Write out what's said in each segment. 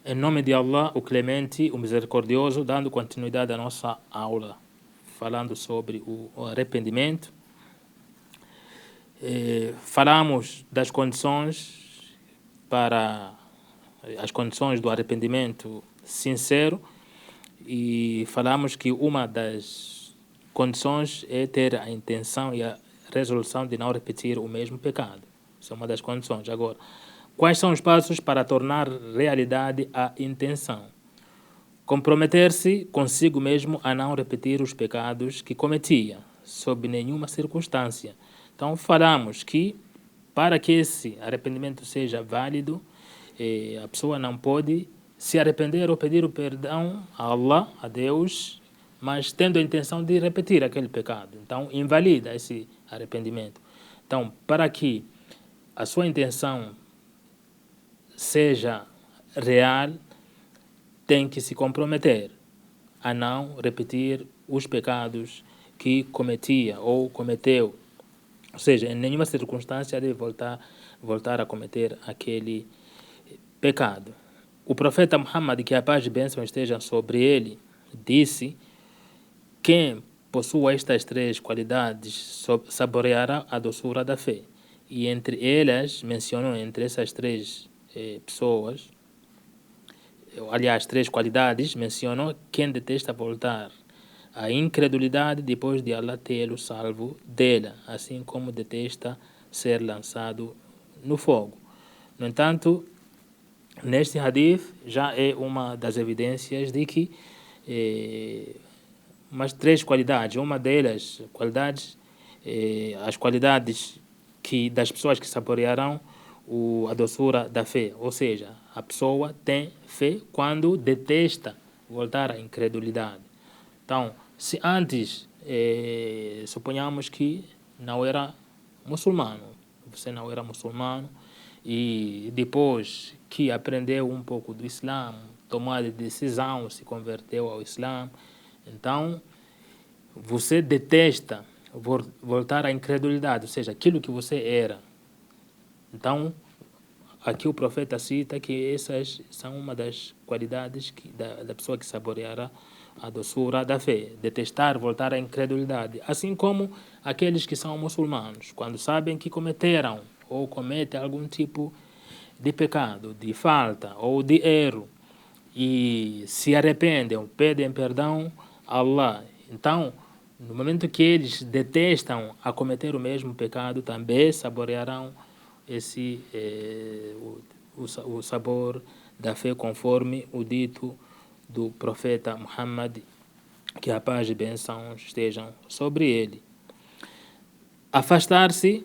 Em nome de Allah, o Clemente, o Misericordioso, dando continuidade à nossa aula, falando sobre o arrependimento. Falamos das condições as condições do arrependimento sincero e falamos que uma das condições é ter a intenção e a resolução de não repetir o mesmo pecado. Isso é uma das condições. Agora, quais são os passos para tornar realidade a intenção? Comprometer-se consigo mesmo a não repetir os pecados que cometia, sob nenhuma circunstância. Então, falamos que para que esse arrependimento seja válido, a pessoa não pode se arrepender ou pedir o perdão a Allah, a Deus, mas tendo a intenção de repetir aquele pecado. Então, invalida esse arrependimento. Então, para que a sua intenção seja real, tem que se comprometer a não repetir os pecados que cometia ou cometeu. Ou seja, em nenhuma circunstância deve voltar a cometer aquele pecado. O profeta Muhammad, que a paz e bênção estejam sobre ele, disse: quem possua estas três qualidades saboreará a doçura da fé. E entre elas, mencionou entre essas três pessoas, aliás, três qualidades, mencionou quem detesta voltar à incredulidade depois de Allah tê-lo salvo dela, assim como detesta ser lançado no fogo. No entanto, neste hadith já é uma das evidências de que umas três qualidades, uma delas, as qualidades das pessoas que saborearão a doçura da fé, ou seja, a pessoa tem fé quando detesta voltar à incredulidade. Então, se antes suponhamos que não era muçulmano, você não era muçulmano e depois que aprendeu um pouco do Islã, tomou a decisão, se converteu ao Islã, então você detesta voltar à incredulidade, ou seja, aquilo que você era. Então, aqui o profeta cita que essas são uma das qualidades da pessoa que saboreará a doçura da fé, detestar voltar à incredulidade, assim como aqueles que são muçulmanos, quando sabem que cometeram ou cometem algum tipo de pecado, de falta ou de erro, e se arrependem, pedem perdão a Allah. Então, no momento que eles detestam a cometer o mesmo pecado, também saborearão o sabor da fé, conforme o dito do profeta Muhammad, que a paz e bênção estejam sobre ele. Afastar-se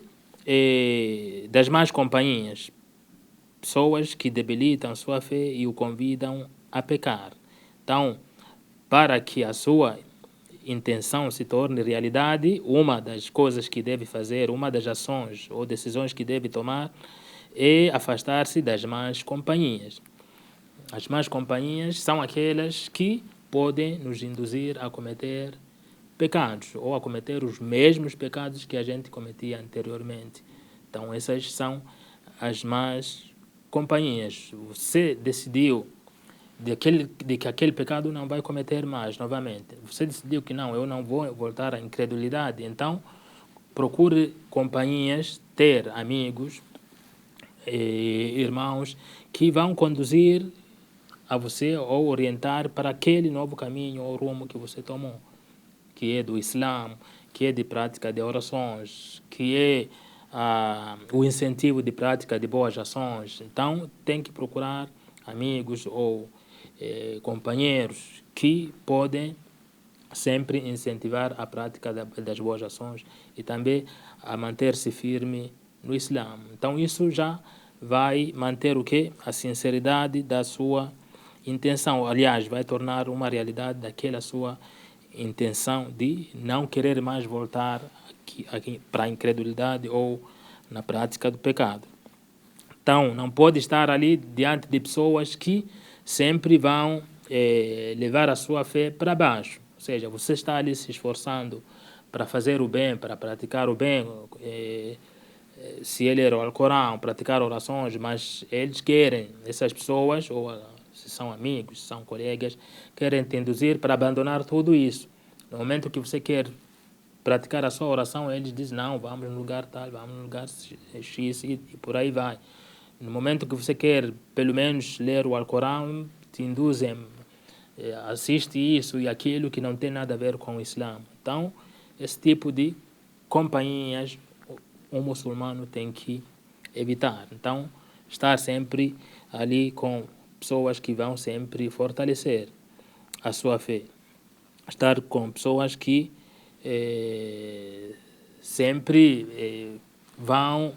das más companhias, pessoas que debilitam sua fé e o convidam a pecar. Então, para que a sua intenção se torne realidade, uma das coisas que deve fazer, uma das ações ou decisões que deve tomar é afastar-se das más companhias. As más companhias são aquelas que podem nos induzir a cometer pecados ou a cometer os mesmos pecados que a gente cometia anteriormente. Então, essas são as más companhias. Você decidiu de que aquele pecado não vai cometer mais novamente. Você decidiu que não, eu não vou voltar à incredulidade. Então, procure companhias, ter amigos, irmãos que vão conduzir a você ou orientar para aquele novo caminho ou rumo que você tomou, que é do Islã, que é de prática de orações, que é o incentivo de prática de boas ações. Então, tem que procurar amigos ou companheiros que podem sempre incentivar a prática das boas ações e também a manter-se firme no Islã. Então, isso já vai manter o quê? A sinceridade da sua intenção. Aliás, vai tornar uma realidade daquela sua intenção de não querer mais voltar aqui para a incredulidade ou na prática do pecado. Então, não pode estar ali diante de pessoas que sempre vão levar a sua fé para baixo. Ou seja, você está ali se esforçando para fazer o bem, para praticar o bem, se ler o Alcorão, praticar orações, mas eles querem, essas pessoas, ou se são amigos, se são colegas, querem te induzir para abandonar tudo isso. No momento que você quer praticar a sua oração, eles dizem, não, vamos no lugar tal, vamos no lugar X e por aí vai. No momento que você quer, pelo menos, ler o Alcorão, te induzem, assiste isso e aquilo que não tem nada a ver com o Islã. Então, esse tipo de companhias um muçulmano tem que evitar. Então, estar sempre ali com pessoas que vão sempre fortalecer a sua fé. Estar com pessoas que sempre vão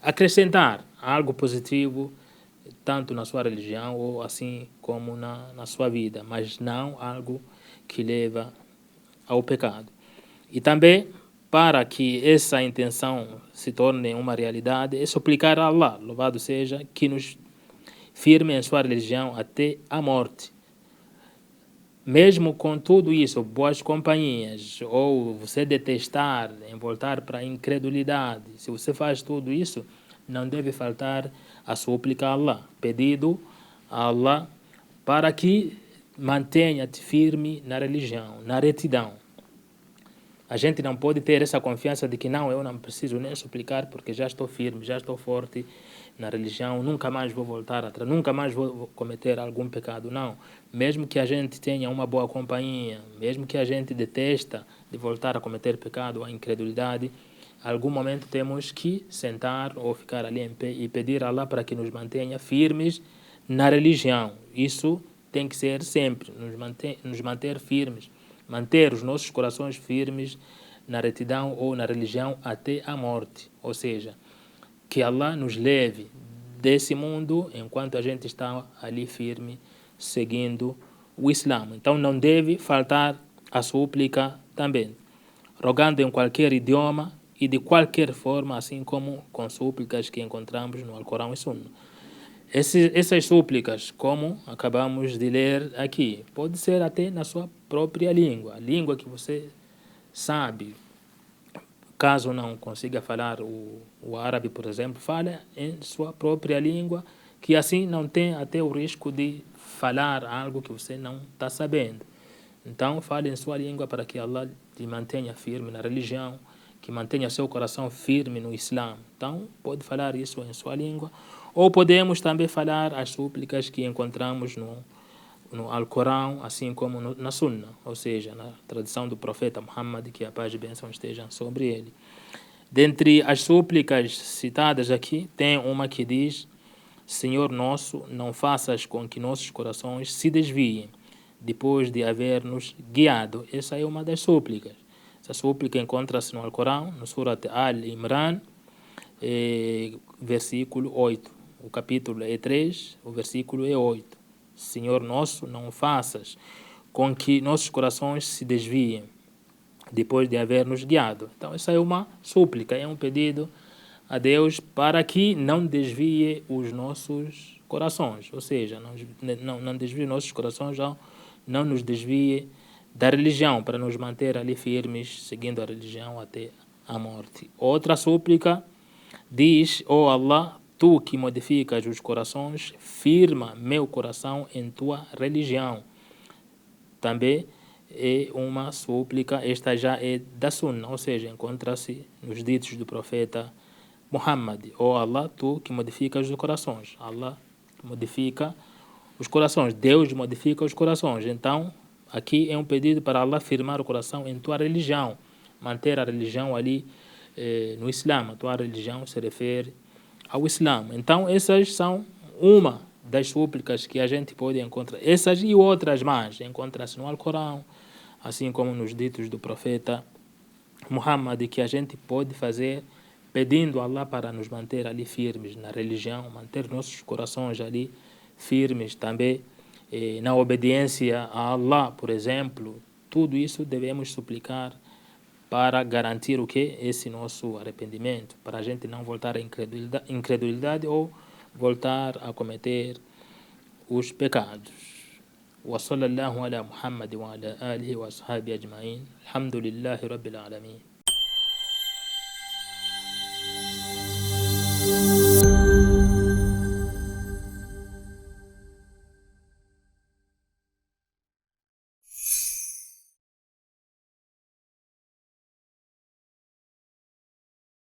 acrescentar algo positivo tanto na sua religião ou assim como na sua vida, mas não algo que leva ao pecado. E também, para que essa intenção se torne uma realidade, é suplicar a Allah, louvado seja, que nos firme em sua religião até a morte. Mesmo com tudo isso, boas companhias, ou você detestar, em voltar para a incredulidade, se você faz tudo isso, não deve faltar a súplica a Allah, pedido a Allah para que mantenha-te firme na religião, na retidão. A gente não pode ter essa confiança de que não, eu não preciso nem suplicar porque já estou firme, já estou forte na religião, nunca mais vou voltar atrás, nunca mais vou cometer algum pecado. Não, mesmo que a gente tenha uma boa companhia, mesmo que a gente detesta de voltar a cometer pecado, a incredulidade, em algum momento temos que sentar ou ficar ali em pé e pedir a Allah para que nos mantenha firmes na religião. Isso tem que ser sempre, nos manter firmes, manter os nossos corações firmes na retidão ou na religião até a morte. Ou seja, que Allah nos leve desse mundo enquanto a gente está ali firme, seguindo o Islã. Então não deve faltar a súplica também, rogando em qualquer idioma e de qualquer forma, assim como com súplicas que encontramos no Alcorão e Sunna. Essas súplicas, como acabamos de ler aqui, pode ser até na sua própria língua, a língua que você sabe. Caso não consiga falar o árabe, por exemplo, fale em sua própria língua, que assim não tem até o risco de falar algo que você não está sabendo. Então, fale em sua língua para que Allah te mantenha firme na religião, que mantenha seu coração firme no Islã. Então, pode falar isso em sua língua. Ou podemos também falar as súplicas que encontramos no Alcorão, assim como na Sunna, ou seja, na tradição do profeta Muhammad, que a paz e bênção estejam sobre ele. Dentre as súplicas citadas aqui, tem uma que diz: Senhor nosso, não faças com que nossos corações se desviem depois de haver-nos guiado. Essa é uma das súplicas. Essa súplica encontra-se no Alcorão, no Surat Al-Imran, versículo 8. O capítulo é 3, o versículo é 8. Senhor nosso, não faças com que nossos corações se desviem depois de haver-nos guiado. Então essa é uma súplica, é um pedido a Deus para que não desvie os nossos corações, ou seja, não desvie nossos corações, não nos desvie da religião, para nos manter ali firmes, seguindo a religião até a morte. Outra súplica diz: ó Allah, tu que modificas os corações, firma meu coração em tua religião. Também é uma súplica, esta já é da Sunna, ou seja, encontra-se nos ditos do profeta Muhammad: ó Allah, tu que modificas os corações. Allah modifica os corações, Deus modifica os corações. Então, aqui é um pedido para Allah firmar o coração em tua religião, manter a religião ali no Islã. A tua religião se refere ao Islã. Então, essas são uma das súplicas que a gente pode encontrar. Essas e outras mais encontram-se no Alcorão, assim como nos ditos do profeta Muhammad, que a gente pode fazer pedindo a Allah para nos manter ali firmes na religião, manter nossos corações ali firmes também na obediência a Allah, por exemplo. Tudo isso devemos suplicar para garantir o que? Esse nosso arrependimento, para a gente não voltar à incredulidade ou voltar a cometer os pecados. وصلى الله على محمد وعلى آله وأصحابه أجمعين الحمد لله رب العالمين